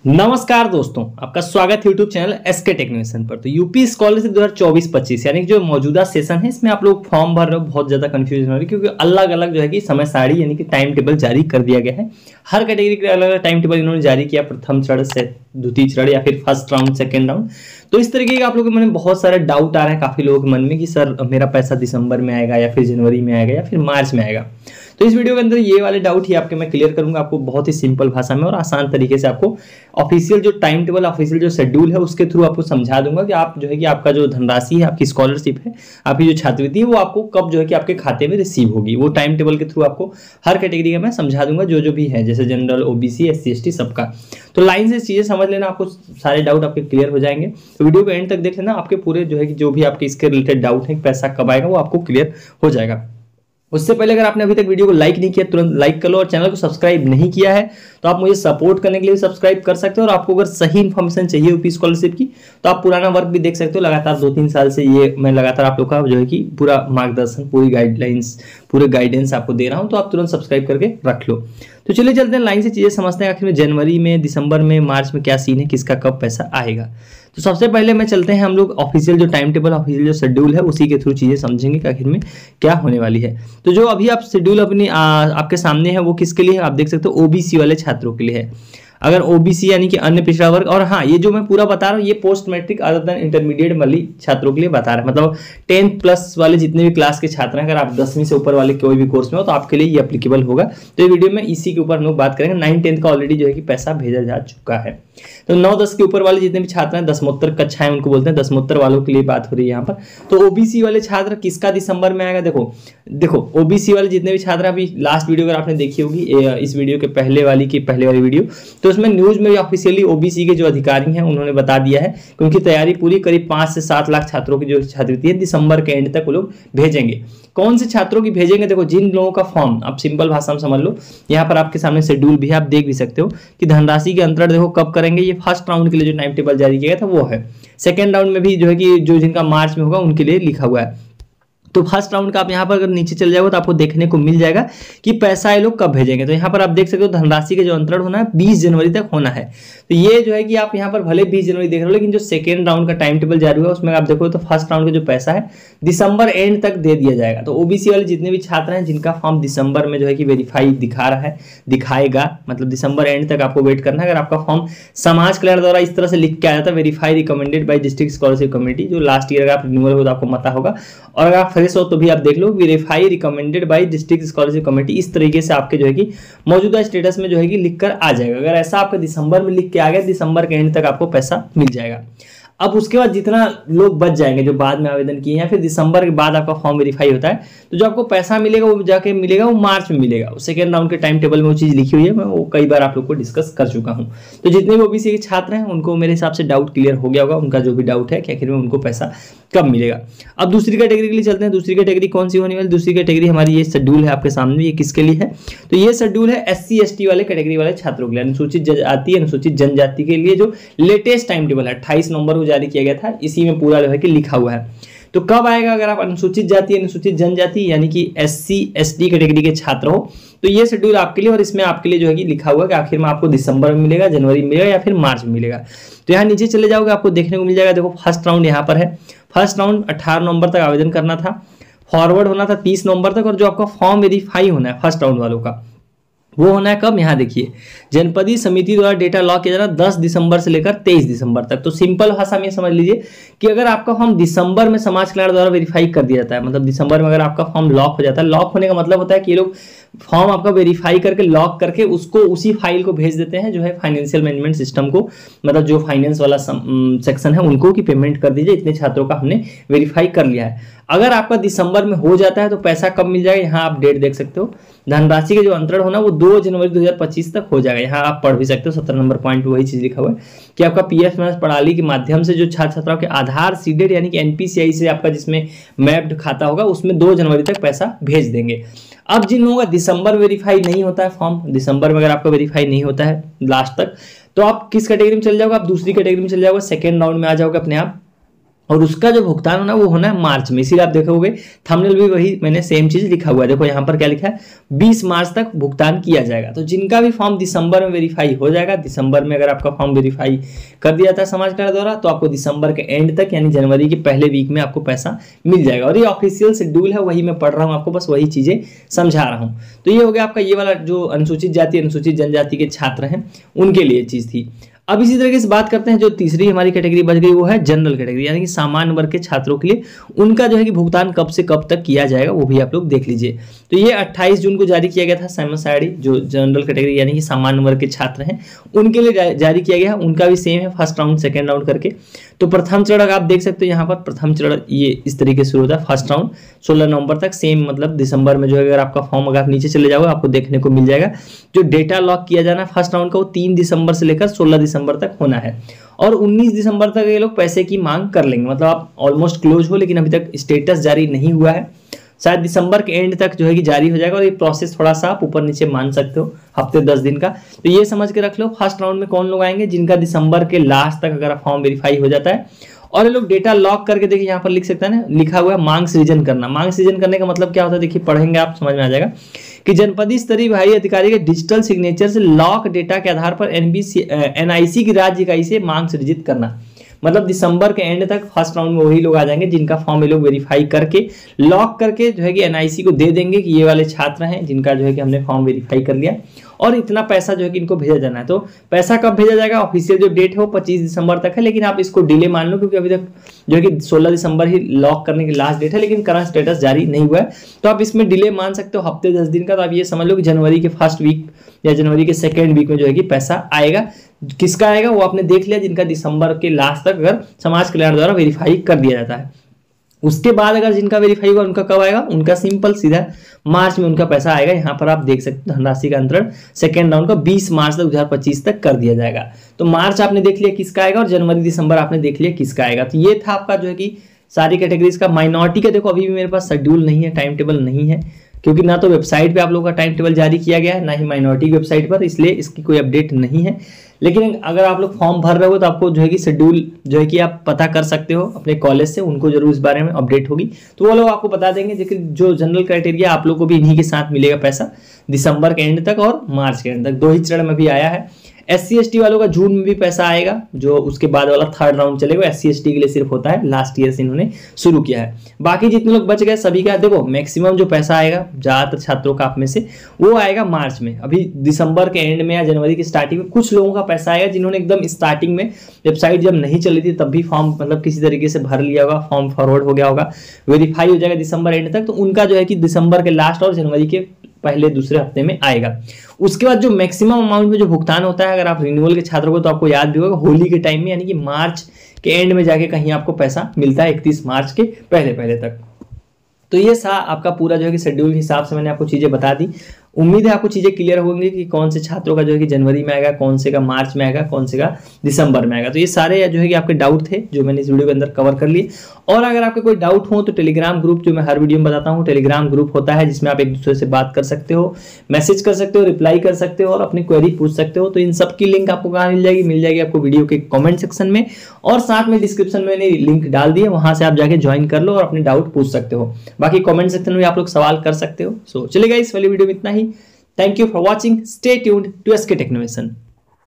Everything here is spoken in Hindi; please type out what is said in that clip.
नमस्कार दोस्तों, आपका स्वागत है यूट्यूब चैनल एसके टेक्नीशियन पर। तो यूपी स्कॉलरशिप 2024-25 यानी कि जो मौजूदा सेशन है इसमें आप लोग फॉर्म भर रहे हो, बहुत ज़्यादा कंफ्यूजन हो रही है क्योंकि अलग अलग जो है कि समय सारणी यानी कि टाइम टेबल जारी कर दिया गया है। हर कैटेगरी के अलग अलग टाइम टेबल इन्होंने जारी किया, प्रथम चरण से द्वितीय चरण या फिर फर्स्ट राउंड सेकेंड राउंड। तो इस तरीके के आप लोगों के मन में बहुत सारे डाउट आ रहे हैं काफ़ी लोगों के मन में कि सर मेरा पैसा दिसंबर में आएगा या फिर जनवरी में आएगा या फिर मार्च में आएगा। तो इस वीडियो के अंदर ये वाले डाउट ही आपके मैं क्लियर करूंगा आपको बहुत ही सिंपल भाषा में और आसान तरीके से। आपको ऑफिशियल जो टाइम टेबल, ऑफिशियल जो शेड्यूल है उसके थ्रू आपको समझा दूंगा कि आप जो है कि आपका जो धनराशि है, आपकी स्कॉलरशिप है, आपकी जो छात्रवृत्ति है वो आपको कब जो है कि आपके खाते में रिसीव होगी। वो टाइम टेबल के थ्रू आपको हर कैटेगरी का मैं समझा दूंगा, जो जो भी है, जैसे जनरल, ओबीसी, SC ST सबका। तो लाइन से चीजें समझ लेना, आपको सारे डाउट आपके क्लियर हो जाएंगे। तो वीडियो को एंड तक देख लेना, आपके पूरे जो है कि जो भी आपके इसके रिलेटेड डाउट है, पैसा कब आएगा, वो आपको क्लियर हो जाएगा। उससे पहले अगर आपने अभी तक वीडियो को लाइक नहीं किया तुरंत लाइक कर लो, और चैनल को सब्सक्राइब नहीं किया है तो आप मुझे सपोर्ट करने के लिए सब्सक्राइब कर सकते हो। और आपको अगर सही इन्फॉर्मेशन चाहिए यूपी स्कॉलरशिप की तो आप पुराना वर्क भी देख सकते हो। लगातार 2-3 साल से ये मैं लगातार आप लोग का जो है कि पूरा मार्गदर्शन, पूरी गाइडलाइंस, पूरे गाइडेंस आपको दे रहा हूं, तो आप तुरंत सब्सक्राइब करके रख लो। तो चलिए चलते हैं, लाइन से चीजें समझते हैं आखिर में जनवरी में, दिसंबर में, मार्च में क्या सीन है, किसका कब पैसा आएगा। तो सबसे पहले मैं चलते हैं हम लोग ऑफिशियल जो टाइम टेबल, ऑफिशियल जो शेड्यूल है उसी के थ्रू चीजें समझेंगे कि आखिर में क्या होने वाली है। तो जो अभी आप शेड्यूल अपनी आपके सामने है वो किसके लिए है, आप देख सकते हो ओबीसी वाले छात्रों के लिए है। अगर ओबीसी यानी कि अन्य पिछड़ा वर्ग, और हाँ ये जो मैं पूरा बता रहा हूँ ये post matric other than intermediate वाली छात्रों के लिए बता रहा है। मतलब 10th प्लस वाले जितने भी क्लास के छात्र हैं, अगर आप 10वीं से ऊपर वाले कोई भी कोर्स में हो तो आपके लिए ये एप्लीकेबल होगा। तो ये वीडियो में इसी के ऊपर हम लोग बात करेंगे। 9-10 का ऑलरेडी जो है कि पैसा भेजा जा चुका है। तो 9-10 के ऊपर वाले जितने भी छात्र हैं, दसमोत्तर कक्षाएं उनको बोलते हैं, दसमोत्तर वालों के लिए बात हो रही है यहाँ पर। तो ओबीसी वाले छात्र किसका दिसंबर में आएगा, देखो ओबीसी वाले जितने भी छात्र, अभी लास्ट वीडियो अगर आपने देखी होगी, इस वीडियो के पहले वाली वीडियो, तो उसमें न्यूज में ऑफिशियली ओबीसी के जो अधिकारी हैं उन्होंने बता दिया है कि उनकी तैयारी पूरी, करीब 5 से 7 लाख छात्रों की जो छात्रवृत्ति है दिसंबर के एंड तक वो लोग भेजेंगे। कौन से छात्रों की भेजेंगे, देखो जिन लोगों का फॉर्म, आप सिंपल भाषा में समझ लो, यहाँ पर आपके सामने शेड्यूल भी है, आप देख भी सकते हो कि धनराशि के अंतरण देखो कब करेंगे। ये फर्स्ट राउंड के लिए जो टाइम टेबल जारी किया गया था वो है। सेकेंड राउंड में भी जो है कि जो जिनका मार्च में होगा उनके लिए लिखा हुआ है। तो फर्स्ट राउंड का आप यहाँ पर अगर नीचे चल जाओगे तो आपको देखने को मिल जाएगा कि पैसा ये लोग कब भेजेंगे। तो यहाँ पर आप देख सकते हो धनराशि का जो अंतरण होना है 20 जनवरी तक होना है। तो ये जो है कि आप यहाँ पर भले 20 जनवरी देख रहे हो, लेकिन जो सेकेंड राउंड का टाइम टेबल जारी हुआ उसमें आप देखो तो फर्स्ट राउंड का जो पैसा है दिसंबर एंड तक दे दिया जाएगा। तो ओबीसी वाले जितने भी छात्र हैं जिनका फॉर्म दिसंबर में जो है कि वेरीफाई दिखा रहा है, दिखाएगा, मतलब दिसंबर एंड तक आपको वेट करना है। अगर आपका फॉर्म समाज कल्याण द्वारा इस तरह से लिख के आया था, verify recommended by district scholarship committee, जो लास्ट ईयर अगर आप रिन्यूअल हो तो आपको पता होगा, और अगर आप फ्रेश हो तो भी आप देख लो verify recommended by district scholarship committee, इस तरीके से आपके जो है कि मौजूदा स्टेटस में जो है कि लिखकर आ जाएगा। अगर ऐसा आपका दिसंबर में लिख के आ गया, दिसंबर के एंड तक आपको पैसा मिल जाएगा। अब उसके बाद जितना लोग बच जाएंगे जो बाद में आवेदन किए या फिर दिसंबर के बाद आपका फॉर्म वेरीफाई होता है, तो जो आपको पैसा मिलेगा वो जाके मिलेगा वो मार्च में मिलेगा। सेकेंड राउंड के टाइम टेबल में वो चीज लिखी हुई है, मैं वो कई बार आप लोग को डिस्कस कर चुका हूं। तो जितने भी ओबीसी के छात्र हैं उनको मेरे हिसाब से डाउट क्लियर हो गया होगा, उनका जो भी डाउट है कि आखिर में उनको पैसा कब मिलेगा। अब दूसरी कैटेगरी के लिए चलते हैं। दूसरी कैटेगरी कौन सी होने वाली, दूसरी कैटेगरी हमारी ये शेड्यूल है आपके सामने, ये किसके लिए है, तो ये शेड्यूल है SC ST वाले कैटेगरी वाले छात्रों के लिए, अनुसूचित जाति, अनुसूचित जनजाति के लिए जो लेटेस्ट टाइम टेबल है 28 नवंबर को जारी किया गया था, इसी में पूरा जो है कि लिखा हुआ है। तो कब आएगा, अगर आप अनुसूचित जाति, अनुसूचित जनजाति यानी कि SC ST कैटेगरी के छात्र हो तो ये शेड्यूल आपके लिए, और इसमें आपके लिए जो है कि लिखा हुआ है कि आखिर में आपको दिसंबर में मिलेगा, जनवरी में मिलेगा या फिर मार्च में मिलेगा। तो यहाँ नीचे चले जाओगे आपको देखने को मिल जाएगा, देखो फर्स्ट राउंड यहाँ पर है। फर्स्ट राउंड 18 नवंबर तक आवेदन करना था, फॉरवर्ड होना था 30 नवंबर तक, और जो आपका फॉर्म वेरीफाई होना है फर्स्ट राउंड वालों का वो होना है कब, यहाँ देखिए जनपदीय समिति द्वारा डेटा लॉक किया जा रहा है 10 दिसंबर से लेकर 23 दिसंबर तक। तो सिंपल भाषा में समझ लीजिए कि अगर आपका फॉर्म दिसंबर में समाज कल्याण द्वारा वेरीफाई कर दिया जाता है, मतलब दिसंबर में अगर आपका फॉर्म लॉक हो जाता है, लॉक होने का मतलब होता है कि ये लोग फॉर्म आपका वेरीफाई करके लॉक करके उसको उसी फाइल को भेज देते हैं जो है फाइनेंशियल मैनेजमेंट सिस्टम को, मतलब जो फाइनेंस वाला सेक्शन है उनको कि पेमेंट कर दीजिए, इतने छात्रों का हमने वेरीफाई कर लिया है। अगर आपका दिसंबर में हो जाता है तो पैसा कब मिल जाएगा, यहाँ आप डेट देख सकते हो। धनराशि के जो अंतरण होना वो 2 जनवरी 2025 तक हो जाएगा। यहाँ आप पढ़ भी सकते हो 17 नंबर पॉइंट वही चीज लिखा हुआ है कि आपका PF प्रणाली के माध्यम से जो छात्र छात्राओं के आधार सीडेड यानी कि NPCI से आपका जिसमें मैप्ड खाता होगा उसमें 2 जनवरी तक पैसा भेज देंगे। अब जिन लोगों का दिसंबर वेरीफाई नहीं होता है फॉर्म, दिसंबर में अगर आपका वेरीफाई नहीं होता है लास्ट तक, तो आप किस कैटेगरी में चल जाओगे, आप दूसरी कैटेगरी में चल जाओगे, सेकेंड राउंड में आ जाओगे अपने आप। और उसका जो भुगतान होना वो होना है मार्च में। इसीलिए आप देखोगे थंबनेल भी वही मैंने सेम चीज लिखा हुआ है। देखो यहाँ पर क्या लिखा है, 20 मार्च तक भुगतान किया जाएगा। तो जिनका भी फॉर्म दिसंबर में वेरीफाई हो जाएगा, दिसंबर में अगर आपका फॉर्म वेरीफाई कर दिया था समाज कल्याण द्वारा, तो आपको दिसंबर के एंड तक यानी जनवरी के पहले वीक में आपको पैसा मिल जाएगा। और ये ऑफिशियल शेड्यूल है, वही मैं पढ़ रहा हूँ आपको, बस वही चीजें समझा रहा हूँ। तो ये हो गया आपका ये वाला जो अनुसूचित जाति अनुसूचित जनजाति के छात्र हैं उनके लिए चीज थी। अब इसी तरीके से बात करते हैं, जो तीसरी हमारी कैटेगरी बच गई वो है जनरल कैटेगरी, यानी कि सामान्य वर्ग के छात्रों के लिए उनका जो है कि भुगतान कब से कब तक किया जाएगा वो भी आप लोग देख लीजिए। तो ये 28 जून को जारी किया गया था समय सारणी, जो जनरल कैटेगरी यानी कि सामान्य वर्ग के छात्र हैं उनके लिए जारी किया गया है। उनका भी सेम है, फर्स्ट राउंड सेकेंड राउंड करके। तो प्रथम चरण आप देख सकते हो यहाँ पर, प्रथम चरण ये इस तरीके से होता है, फर्स्ट राउंड 16 नवंबर तक, सेम मतलब दिसंबर में जो है अगर आपका फॉर्म अगर आप नीचे चले जाओगे आपको देखने को मिल जाएगा। जो डेटा लॉक किया जाना है फर्स्ट राउंड का वो 3 दिसंबर से लेकर 16 दिसंबर तक होना है। और 19 दिसंबर तक ये लोग पैसे की मांग कर लेंगे, मतलब आप ऑलमोस्ट क्लोज हो, लेकिन अभी तक स्टेटस जारी नहीं हुआ है। शायद दिसंबर के एंड तक जो है कि जारी हो जाएगा। और ये प्रोसेस थोड़ा सा आप ऊपर नीचे मान सकते हो, हफ्ते 10 दिन का। तो ये समझ के रख लो फर्स्ट राउंड में कौन लोग आएंगे, जिनका दिसंबर के लास्ट तक अगर फॉर्म वेरीफाई हो जाता है। और ये लोग डेटा लॉक करके देखिए यहाँ पर लिख सकते हैं ना, लिखा हुआ है मांग सृजन करना। मांग सृजन करने का मतलब क्या होता है, देखिए पढ़ेंगे आप समझ में आ जाएगा कि जनपदीय स्तरीय विभागीय अधिकारी के डिजिटल सिग्नेचर से लॉक डेटा के आधार पर NIC की राज्य इकाई से मांग सृजित करना। मतलब दिसंबर के एंड तक फर्स्ट राउंड में वही लोग आ जाएंगे जिनका फॉर्म ये लोग वेरीफाई करके लॉक करके जो है कि NIC को दे देंगे कि ये वाले छात्र हैं जिनका जो है कि हमने फॉर्म वेरीफाई कर लिया, और इतना पैसा जो है कि इनको भेजा जाना है। तो पैसा कब भेजा जाएगा, ऑफिशियल जो डेट है वो 25 दिसंबर तक है, लेकिन आप इसको डिले मान लो क्योंकि अभी तक जो है कि 16 दिसंबर ही लॉक करने की लास्ट डेट है, लेकिन करंट स्टेटस जारी नहीं हुआ है। तो आप इसमें डिले मान सकते हो हफ्ते 10 दिन का। तो आप ये समझ लो कि जनवरी के फर्स्ट वीक या जनवरी के सेकेंड वीक में जो है कि पैसा आएगा। किसका आएगा वो आपने देख लिया, जिनका दिसंबर के लास्ट तक अगर समाज कल्याण द्वारा वेरीफाई कर दिया जाता है। उसके बाद अगर जिनका वेरीफाई हुआ उनका कब आएगा, उनका सिंपल सीधा मार्च में उनका पैसा आएगा। यहाँ पर आप देख सकते हो धनराशि का अंतरण सेकेंड राउंड का 20 मार्च तक 2025 तक कर दिया जाएगा। तो मार्च आपने देख लिया किसका आएगा, और जनवरी दिसंबर आपने देख लिया किसका आएगा। तो ये था आपका जो है कि सारी कैटेगरीज का। माइनॉरिटी का देखो अभी भी मेरे पास शेड्यूल नहीं है, टाइम टेबल नहीं है, क्योंकि ना तो वेबसाइट पे आप लोगों का टाइम टेबल जारी किया गया है, ना ही माइनॉरिटी की वेबसाइट पर, इसलिए इसकी कोई अपडेट नहीं है। लेकिन अगर आप लोग फॉर्म भर रहे हो तो आपको जो है कि शेड्यूल जो है कि आप पता कर सकते हो अपने कॉलेज से, उनको जरूर इस बारे में अपडेट होगी तो वो लोग आपको बता देंगे। लेकिन जो जनरल क्राइटेरिया आप लोग को भी इन्हीं के साथ मिलेगा पैसा दिसंबर के एंड तक और मार्च के एंड तक, 2 ही चरण में भी आया है। SC ST वालों का जून में भी पैसा आएगा, जो उसके बाद वाला थर्ड राउंड चलेगा। SC ST के लिए सिर्फ होता है, लास्ट ईयर से इन्होंने शुरू किया है। बाकी जितने लोग बच गए सभी का देखो मैक्सिमम जो पैसा आएगा ज्यादातर छात्रों का आप में से वो आएगा मार्च में। अभी दिसंबर के एंड में या जनवरी की स्टार्टिंग में कुछ लोगों का पैसा आएगा जिन्होंने एकदम स्टार्टिंग में वेबसाइट जब नहीं चली थी तब भी फॉर्म मतलब किसी तरीके से भर लिया होगा, फॉर्म फॉरवर्ड हो गया होगा, वेरीफाई हो जाएगा दिसंबर एंड तक। तो उनका जो है कि दिसंबर के लास्ट और जनवरी के पहले दूसरे हफ्ते में आएगा। उसके बाद जो मैक्सिमम अमाउंट में जो भुगतान होता है अगर आप रिन्यूअल के छात्रों को, तो आपको याद भी होगा होली के टाइम में, यानी कि मार्च के एंड में जाके कहीं आपको पैसा मिलता है 31 मार्च के पहले तक। तो ये था आपका पूरा जो है कि शेड्यूल के हिसाब से मैंने आपको चीजें बता दी। उम्मीद है आपको चीजें क्लियर होंगी कि कौन से छात्रों का जो है कि जनवरी में आएगा, कौन से का मार्च में आएगा, कौन से का दिसंबर में आएगा। तो ये सारे जो है कि आपके डाउट थे जो मैंने इस वीडियो के अंदर कवर कर लिए। और अगर आपके कोई डाउट हो तो टेलीग्राम ग्रुप, जो मैं हर वीडियो में बताता हूँ, टेलीग्राम ग्रुप होता है जिसमें आप एक दूसरे से बात कर सकते हो, मैसेज कर सकते हो, रिप्लाई कर सकते हो और अपनी क्वेरी पूछ सकते हो। तो इन सब की लिंक आपको कहाँ मिल जाएगी, मिल जाएगी आपको वीडियो के कॉमेंट सेक्शन में, और साथ में डिस्क्रिप्शन में मैंने लिंक डाल दिया, वहां से आप जाके ज्वाइन कर लो और अपने डाउट पूछ सकते हो। बाकी कॉमेंट सेक्शन में आप लोग सवाल कर सकते हो। सो चलेगा इस वाली वीडियो में इतना ही। Thank you for watching. Stay tuned to SK Technovation.